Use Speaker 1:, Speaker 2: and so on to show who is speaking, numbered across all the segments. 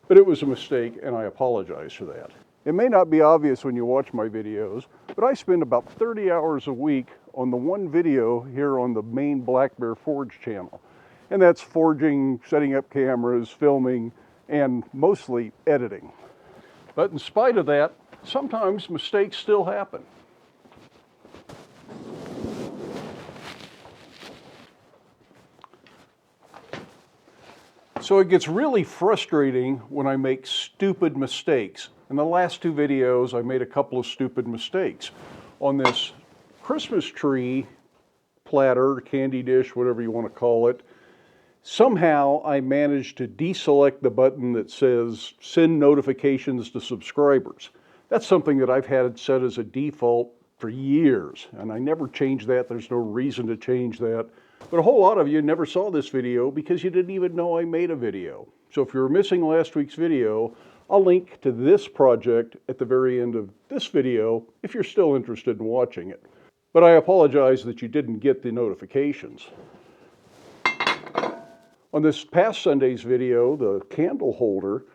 Speaker 1: But it was a mistake, and I apologize for that. It may not be obvious when you watch my videos, but I spend about 30 hours a week on the one video here on the main Black Bear Forge channel. And that's forging, setting up cameras, filming, and mostly editing. But in spite of that, sometimes mistakes still happen. So it gets really frustrating when I make stupid mistakes. In the last two videos, I made a couple of stupid mistakes. On this Christmas tree platter, candy dish, whatever you want to call it, somehow I managed to deselect the button that says send notifications to subscribers. That's something that I've had set as a default for years, and I never changed that. There's no reason to change that. But a whole lot of you never saw this video because you didn't even know I made a video. So if you were missing last week's video, I'll link to this project at the very end of this video if you're still interested in watching it. But I apologize that you didn't get the notifications. On this past Sunday's video, the candle holder,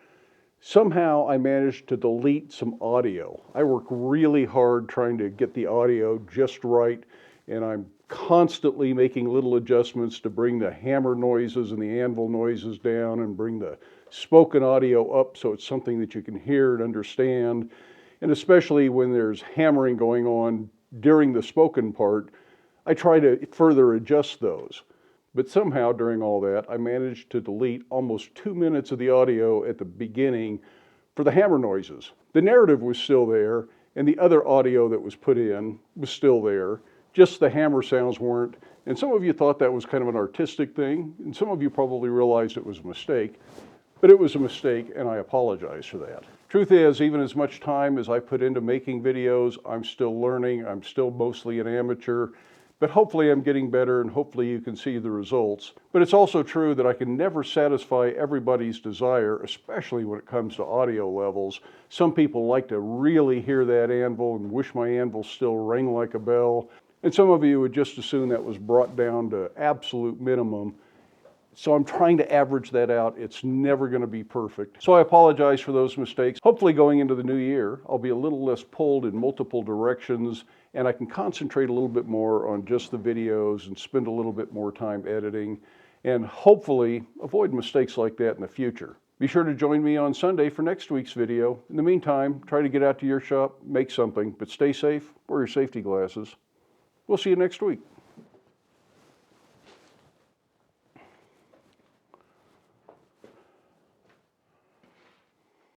Speaker 1: somehow I managed to delete some audio. I work really hard trying to get the audio just right, and I'm constantly making little adjustments to bring the hammer noises and the anvil noises down and bring the spoken audio up so it's something that you can hear and understand. And especially when there's hammering going on during the spoken part, I try to further adjust those. But somehow during all that, I managed to delete almost 2 minutes of the audio at the beginning for the hammer noises. The narrative was still there, and the other audio that was put in was still there. Just the hammer sounds weren't. And some of you thought that was kind of an artistic thing, and some of you probably realized it was a mistake. But it was a mistake, and I apologize for that. Truth is, even as much time as I put into making videos, I'm still learning. I'm still mostly an amateur. But hopefully I'm getting better, and hopefully you can see the results. But it's also true that I can never satisfy everybody's desire, especially when it comes to audio levels. Some people like to really hear that anvil and wish my anvil still rang like a bell. And some of you would just as soon that was brought down to absolute minimum. So I'm trying to average that out. It's never going to be perfect. So I apologize for those mistakes. Hopefully going into the new year, I'll be a little less pulled in multiple directions, and I can concentrate a little bit more on just the videos and spend a little bit more time editing, and hopefully avoid mistakes like that in the future. Be sure to join me on Sunday for next week's video. In the meantime, try to get out to your shop, make something, but stay safe, wear your safety glasses. We'll see you next week.